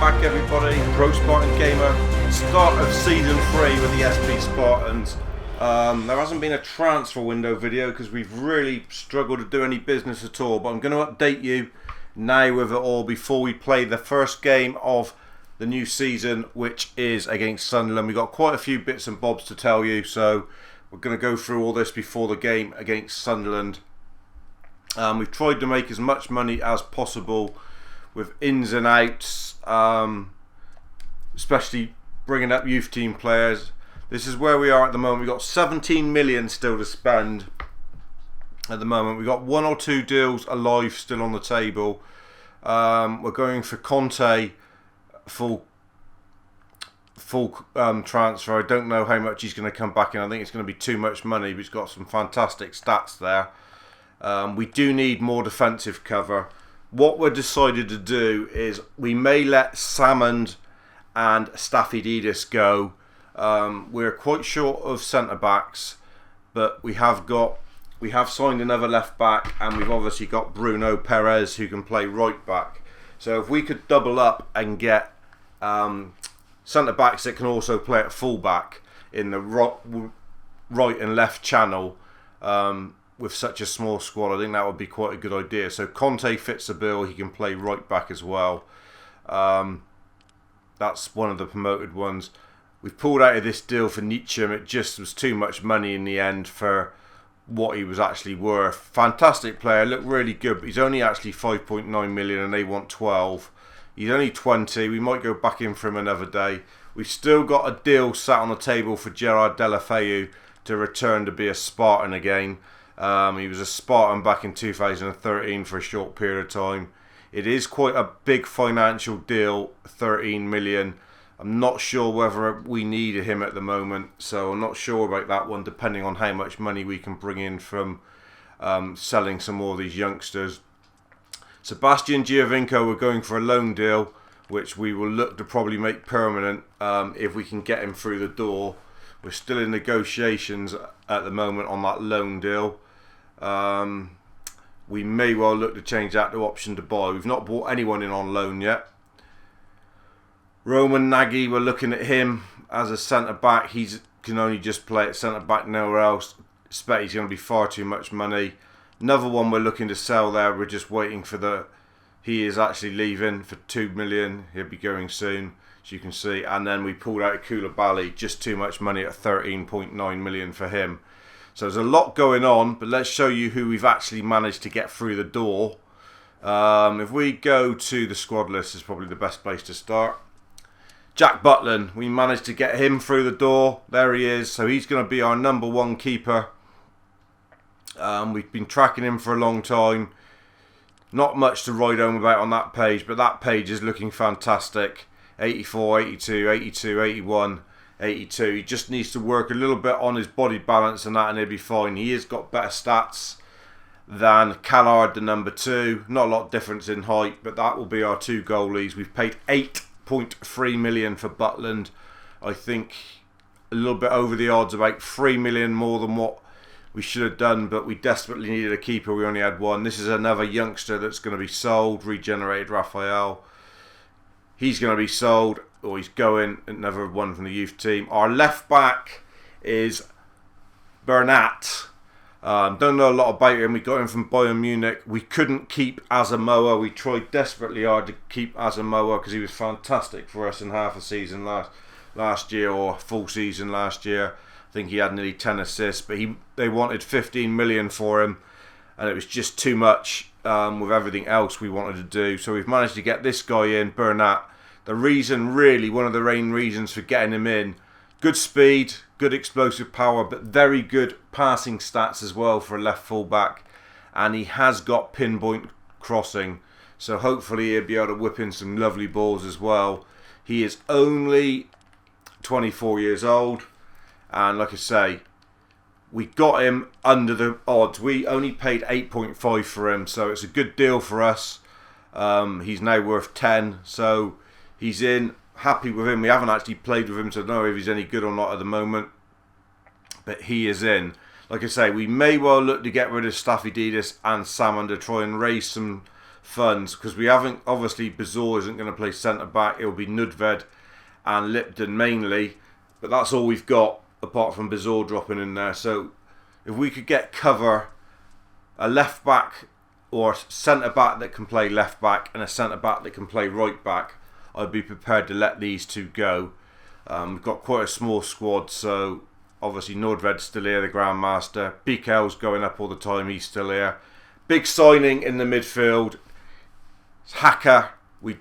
back everybody, ProSpartanGamer, start of Season 3 with the SP Spartans. There hasn't been a transfer window video because we've really struggled to do any business at all, but I'm going to update you now with it all before we play the first game of the new season, which is against Sunderland. We've got quite a few bits and bobs to tell you, so we're going to go through all this before the game against Sunderland. We've tried to make as much money as possible with ins and outs, especially bringing up youth team players. This is where we are at the moment. We've got 17 million still to spend at the moment. We've got one or two deals alive still on the table. We're going for Conte full transfer. I don't know how much he's going to come back in. I think it's going to be too much money, but he's got some fantastic stats there. We do need more defensive cover. What we're decided to do is we may let Salmond and Staffidiidis go. We're quite short of centre backs, but we have signed another left back, and we've obviously got Bruno Perez who can play right back. So if we could double up and get centre backs that can also play at full back in the right and left channel, with such a small squad, I think that would be quite a good idea. So Conte fits the bill. He can play right back as well. That's one of the promoted ones. We've pulled out of this deal for Nietzsche. It just was too much money in the end for what he was actually worth. Fantastic player, looked really good, but he's only actually 5.9 million and they want 12. He's only 20. We might go back in for him another day. We've still got a deal sat on the table for Gerard Deulofeu to return to be a Spartan again. He was a Spartan back in 2013 for a short period of time. It is quite a big financial deal, 13 million. I'm not sure whether we need him at the moment, so I'm not sure about that one, depending on how much money we can bring in from selling some more of these youngsters. Sebastian Giovinco, we're going for a loan deal, which we will look to probably make permanent if we can get him through the door. We're still in negotiations at the moment on that loan deal. We may well look to change that to option to buy. We've not bought anyone in on loan yet. Roman Nagy, we're looking at him as a centre back. He can only just play at centre back, nowhere else. Expect he's going to be far too much money. Another one we're looking to sell there. We're just waiting for he is actually leaving for 2 million. He'll be going soon, as you can see. And then we pulled out Koulibaly, just too much money at 13.9 million for him. So there's a lot going on, but let's show you who we've actually managed to get through the door. If we go to the squad list, is probably the best place to start. Jack Butland, we managed to get him through the door. There he is. So he's going to be our number one keeper. We've been tracking him for a long time. Not much to write home about on that page, but that page is looking fantastic. 84, 82, 82, 81, 82. He just needs to work a little bit on his body balance and that, and he'll be fine. He has got better stats than Callard, the number 2. Not a lot of difference in height, but that will be our 2 goalies. We've paid 8.3 million for Butland. I think a little bit over the odds, about 3 million more than what we should have done, but we desperately needed a keeper. We only had one. This is another youngster that's going to be sold. Regenerated Raphael. He's going to be sold, or he's going. Another one from the youth team. Our left back is Bernat. Don't know a lot about him. We got him from Bayern Munich. We couldn't keep Asamoah. We tried desperately hard to keep Asamoah because he was fantastic for us in half a season last year, or full season last year. I think he had nearly 10 assists, but they wanted 15 million for him, and it was just too much with everything else we wanted to do. So we've managed to get this guy in, Bernat. The reason, really, one of the main reasons for getting him in, good speed, good explosive power, but very good passing stats as well for a left full back, and he has got pinpoint crossing, so hopefully he'll be able to whip in some lovely balls as well. He is only 24 years old, and like I say, we got him under the odds. We only paid 8.5 for him, so it's a good deal for us. He's now worth 10, so he's in. Happy with him. We haven't actually played with him, so I don't know if he's any good or not at the moment, but he is in. Like I say, we may well look to get rid of Staffidiidis and Salmond to try and raise some funds, because we haven't, obviously Bazor isn't going to play centre back. It'll be Nudved and Lipton mainly, but that's all we've got apart from Bazor dropping in there. So if we could get cover, a left back or centre back that can play left back and a centre back that can play right back, I'd be prepared to let these two go. We've got quite a small squad, so obviously Nordved's still here, the Grandmaster. Bikel's going up all the time, he's still here. Big signing in the midfield. It's Hacker. We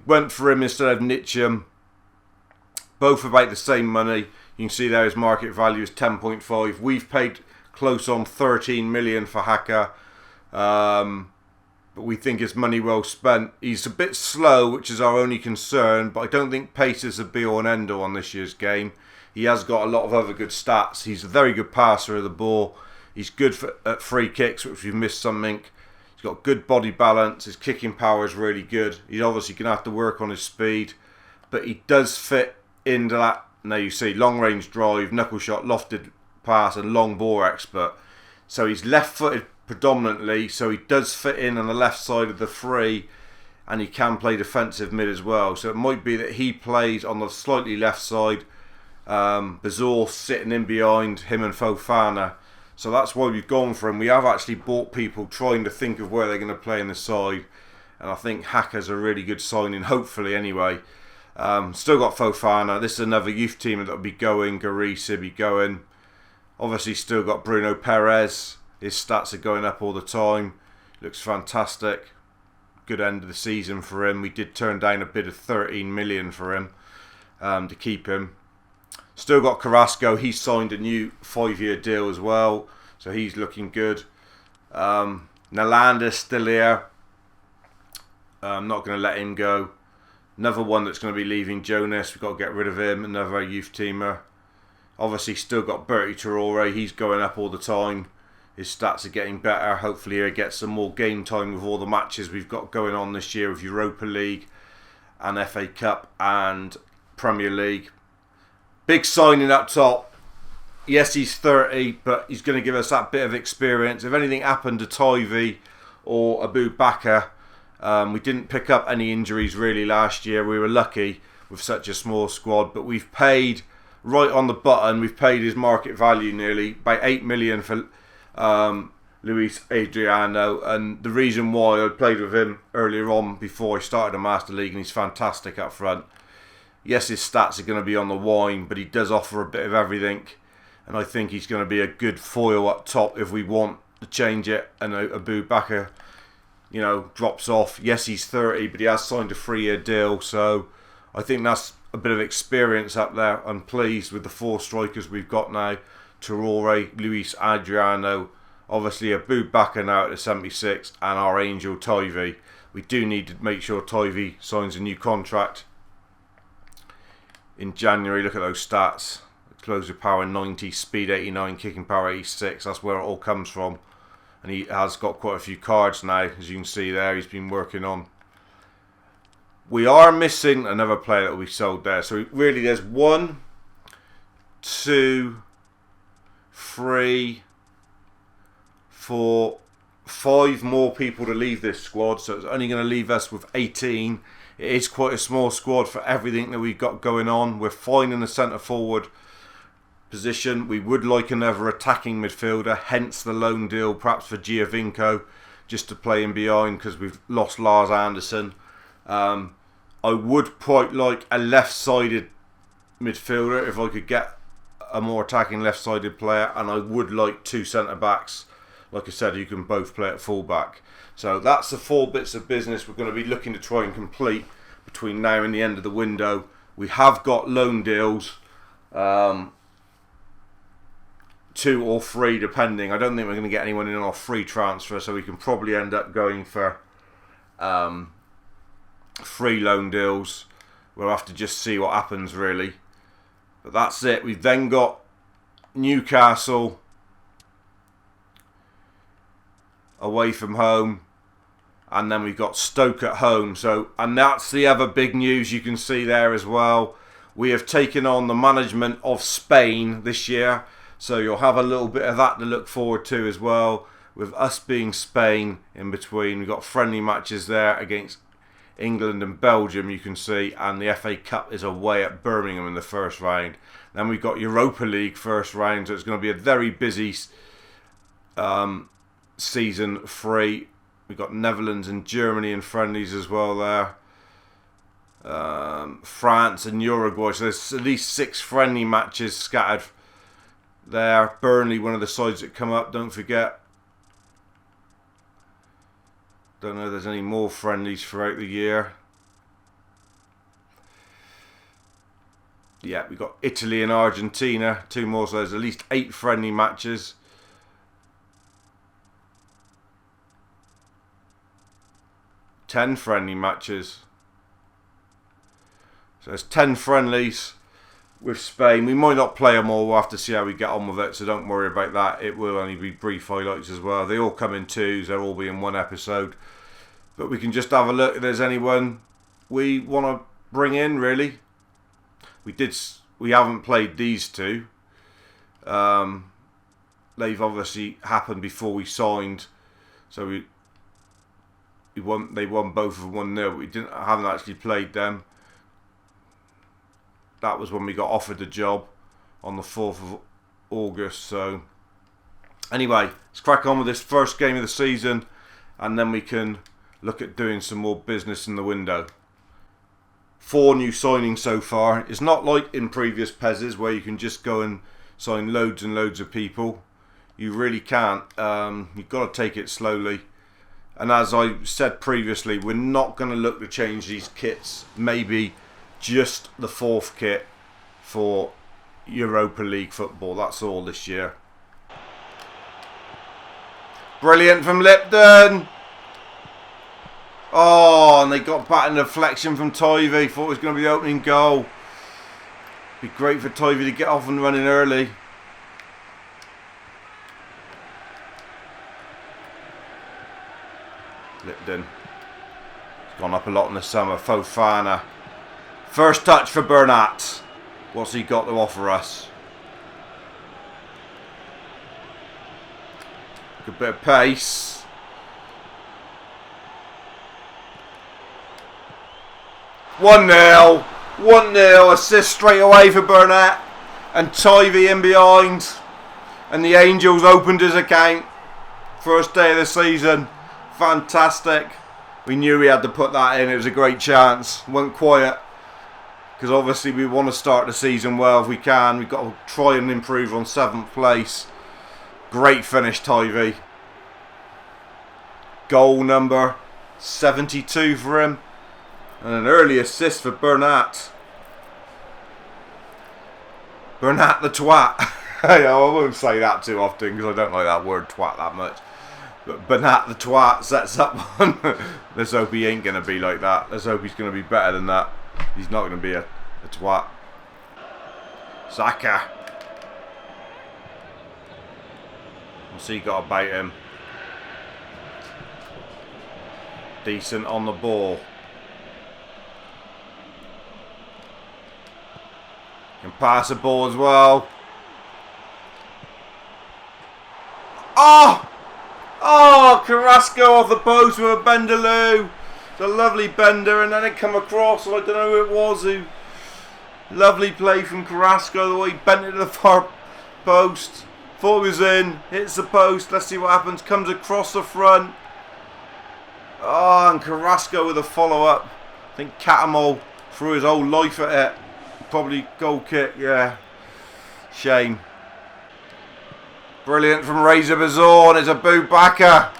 went for him instead of Nitcham. Both about the same money. You can see there his market value is 10.5. We've paid close on 13 million for Hacker. But we think it's money well spent. He's a bit slow, which is our only concern, but I don't think pace is a be-all and end-all on this year's game. He has got a lot of other good stats. He's a very good passer of the ball. He's good at free kicks, which we've missed something. He's got good body balance. His kicking power is really good. He's obviously going to have to work on his speed, but he does fit into that. Now you see long-range drive, knuckle shot, lofted pass, and long ball expert. So he's left-footed predominantly, so he does fit in on the left side of the three, and he can play defensive mid as well. So it might be that he plays on the slightly left side, Bazor sitting in behind him and Fofana. So that's why we've gone for him. We have actually bought people trying to think of where they're going to play in the side, and I think Hacker's a really good signing, hopefully anyway. Still got Fofana. This is another youth team that'll be going. Garis will be going. Obviously still got Bruno Perez. His stats are going up all the time. Looks fantastic. Good end of the season for him. We did turn down a bid of 13 million for him to keep him. Still got Carrasco. He signed a new 5-year deal as well, so he's looking good. Nalanda's still here. I'm not going to let him go. Another one that's going to be leaving, Jonas. We've got to get rid of him. Another youth teamer. Obviously still got Bertie Traore. He's going up all the time. His stats are getting better. Hopefully he'll get some more game time with all the matches we've got going on this year with Europa League and FA Cup and Premier League. Big signing up top. Yes, he's 30, but he's going to give us that bit of experience. If anything happened to Tivy or Abu Bakr, we didn't pick up any injuries really last year. We were lucky with such a small squad, but we've paid right on the button. We've paid his market value nearly by 8 million for Luis Adriano, and the reason why I played with him earlier on before I started the Master League, and he's fantastic up front. Yes, his stats are going to be on the wine, but he does offer a bit of everything, and I think he's going to be a good foil up top if we want to change it and Abu Bakr, you know, drops off. Yes, he's 30, but he has signed a 3-year deal, so I think that's a bit of experience up there. I'm pleased with the 4 strikers we've got now. Traore, Luis Adriano, obviously Abu Bakr now at the 76, and our angel Tivy. We do need to make sure Tivy signs a new contract in January. Look at those stats. Explosive power 90, speed 89, kicking power 86. That's where it all comes from. And he has got quite a few cards now, as you can see there. He's been working on. We are missing another player that will be sold there. So really there's 1, 2, 3, 4, 5 more people to leave this squad, so it's only going to leave us with 18. It is quite a small squad for everything that we've got going on. We're fine in the centre forward position. We would like another attacking midfielder, hence the loan deal perhaps for Giovinco, just to play in behind because we've lost Lars Anderson. I would quite like a left-sided midfielder if I could get a more attacking left-sided player, and I would like 2 centre-backs. Like I said, you can both play at full-back. So that's the 4 bits of business we're going to be looking to try and complete between now and the end of the window. We have got loan deals, 2 or 3 depending. I don't think we're going to get anyone in on a free transfer, so we can probably end up going for 3 loan deals. We'll have to just see what happens really. But that's it. We've then got Newcastle away from home, and then we've got Stoke at home. So, and that's the other big news you can see there as well. We have taken on the management of Spain this year, so you'll have a little bit of that to look forward to as well. with us being Spain in between. We've got friendly matches there against England and Belgium, you can see, and the FA Cup is away at Birmingham in the first round. Then we've got Europa League first round, so it's going to be a very busy season 3. We've got Netherlands and Germany in friendlies as well there. France and Uruguay, so there's at least 6 friendly matches scattered there. Burnley, one of the sides that come up, don't forget. Don't know if there's any more friendlies throughout the year. Yeah, we've got Italy and Argentina, 2 more, so there's at least 8 friendly matches. Ten friendly matches. So there's 10 friendlies with Spain. We might not play them all. We'll have to see how we get on with it, so don't worry about that. It will only be brief highlights as well. They all come in 2s. They'll all be in 1 episode. But we can just have a look if there's anyone we want to bring in, really. We haven't played these 2. They've obviously happened before we signed. So they won both of them 1-0. But haven't actually played them. That was when we got offered the job on the 4th of August. So anyway, let's crack on with this first game of the season, and then we can look at doing some more business in the window. 4 new signings so far. It's not like in previous PESs where you can just go and sign loads and loads of people. You really can't. You've got to take it slowly. And as I said previously, we're not going to look to change these kits. Maybe just the 4th kit for Europa League football. That's all this year. Brilliant from Lipton. Oh, and they got back in deflection from Tivy. Thought it was going to be the opening goal. Be great for Tivy to get off and running early. Lipton. It's gone up a lot in the summer. Fofana. First touch for Bernat. What's he got to offer us? Good bit of pace. 1-0. 1-0. Assist straight away for Bernat. And Tivy in behind. And the Angels opened his account. First day of the season. Fantastic. We knew we had to put that in. It was a great chance. Went quiet. Because obviously we want to start the season well if we can. We've got to try and improve on 7th place. Great finish, Tivy. Goal number 72 for him. And an early assist for Bernat. Bernat the twat. I won't say that too often because I don't like that word twat that much. But Bernat the twat sets up one. Let's hope he ain't going to be like that. Let's hope he's going to be better than that. He's not going to be a twat. Saka. What's he got about him? Decent on the ball. Can pass the ball as well. Oh! Oh! Carrasco off the post with a benderloo. It's a lovely bender, and then it come across. I don't know who it was. Lovely play from Carrasco. The way he bent it to the far post. Thought it was in. Hits the post. Let's see what happens. Comes across the front. Oh, and Carrasco with a follow-up. I think Catamol threw his whole life at it. Probably goal kick, yeah. Shame. Brilliant from Razor Bazaar. It's a Boubacar.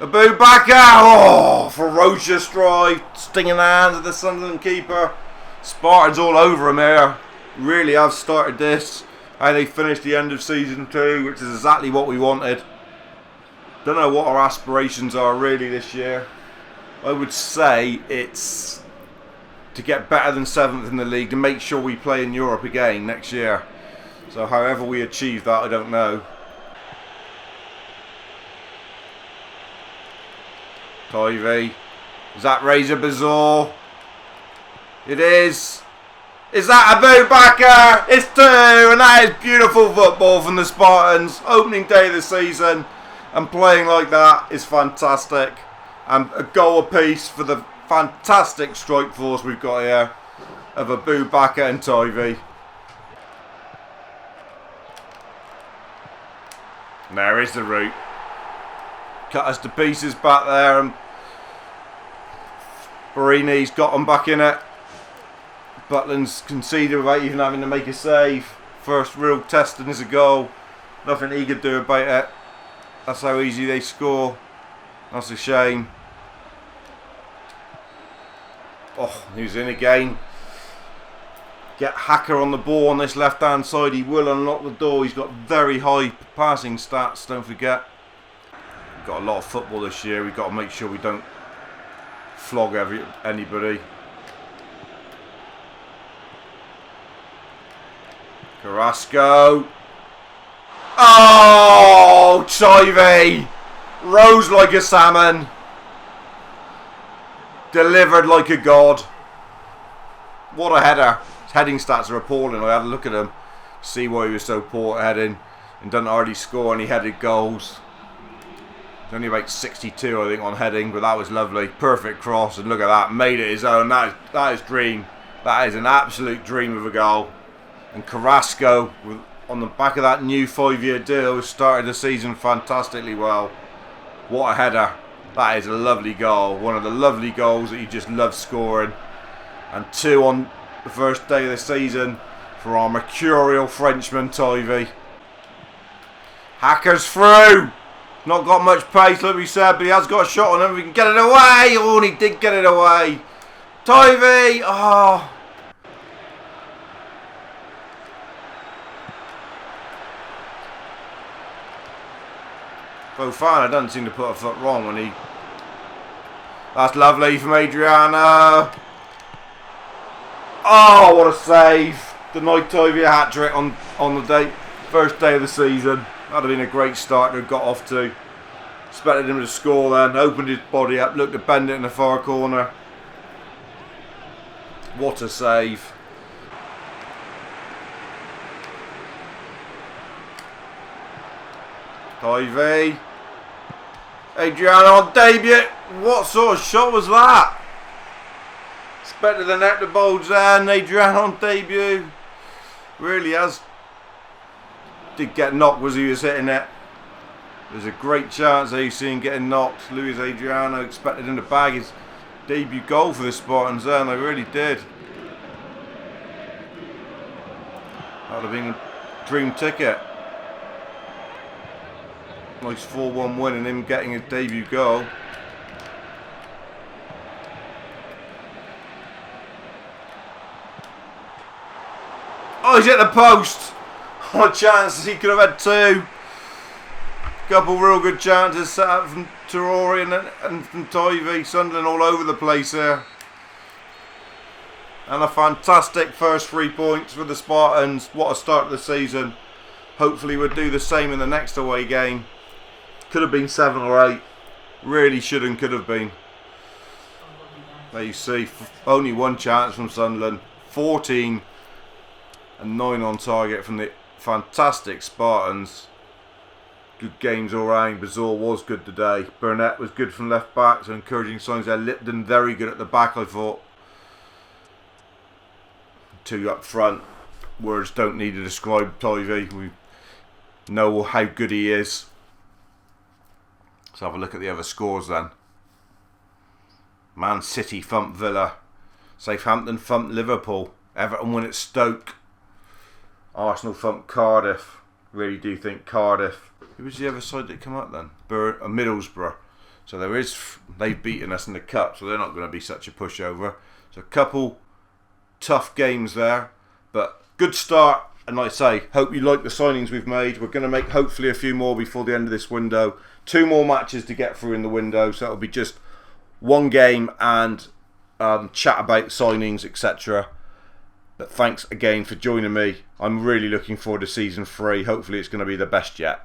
A Boubacar. Oh, ferocious drive. Stinging the hands of the Sunderland keeper. Spartans all over him here. Really have started this. How they finished the end of season 2, which is exactly what we wanted. Don't know what our aspirations are really this year. I would say it's to get better than 7th in the league, to make sure we play in Europe again next year. So however we achieve that, I don't know. Tivy. Is that Razor Bazaar? It is. Is that a Boubacar? It's 2, and that is beautiful football from the Spartans. Opening day of the season, and playing like that is fantastic. And a goal apiece for the fantastic strike force we've got here of a Boubacar and Tivy. There is the route. Cut us to pieces back there, and Barini's got them back in it. Butland's conceded without even having to make a save. First real testing is a goal. Nothing he could do about it. That's how easy they score. That's a shame. Oh, he's in again. Get Hacker on the ball on this left hand side. He will unlock the door. He's got very high passing stats, don't forget. We've got a lot of football this year. We've got to make sure we don't flog anybody. Carrasco. Oh, Tivy. Rose like a salmon. Delivered like a god. What a header. His heading stats are appalling. I had a look at him, see why he was so poor at heading, and doesn't hardly score any headed goals. He's only about 62, I think, on heading, but that was lovely. Perfect cross, and look at that. Made it his own. That is dream. That is an absolute dream of a goal. And Carrasco, on the back of that new 5-year deal, started the season fantastically well. What a header. That is a lovely goal. One of the lovely goals that you just love scoring. And 2 on the first day of the season for our mercurial Frenchman, Tivy. Hacker's through. Not got much pace, like we said, but he has got a shot on him. We can get it away. Oh, and he did get it away. Tivy. Oh. Fofana doesn't seem to put a foot wrong when he... That's lovely from Adriano. Oh, what a save. Denied Tivy a hat-trick on the first day of the season. That'd have been a great start to have got off to. Expected him to score then. Opened his body up. Looked to bend it in the far corner. What a save. Tivy. Adriano on debut. What sort of shot was that? Expected the net to bulge there, and Adriano on debut. Really has. Did get knocked as he was hitting it. There's a great chance that you see him getting knocked. Luis Adriano expected him to bag his debut goal for the Spartans there, and they really did. That would have been a dream ticket. Nice 4-1 win and him getting his debut goal. Oh, he's at the post. What chances he could have had 2. Couple real good chances set up from Traore and from Tivy. Sunderland all over the place here. And a fantastic first 3 points for the Spartans. What a start to the season. Hopefully we'll do the same in the next away game. Could have been 7 or 8. Really should and could have been. There you see, only 1 chance from Sunderland. 14 and 9 on target from the fantastic Spartans. Good games all round. Bazor was good today. Burnett was good from left back, so encouraging signs there. Lipton very good at the back, I thought. 2 up front. Words don't need to describe Tivy. We know how good he is. Let's have a look at the other scores then. Man City thumped Villa. Southampton thumped Liverpool. Everton win at Stoke. Arsenal thumped Cardiff. Really do think Cardiff. Who was the other side that come up then? Middlesbrough. So they've beaten us in the cup, so they're not going to be such a pushover. So a couple tough games there, but good start. And like I say, hope you like the signings we've made. We're going to make hopefully a few more before the end of this window. 2 more matches to get through in the window, so it'll be just 1 game and chat about signings, etc. But thanks again for joining me. I'm really looking forward to season 3. Hopefully it's going to be the best yet.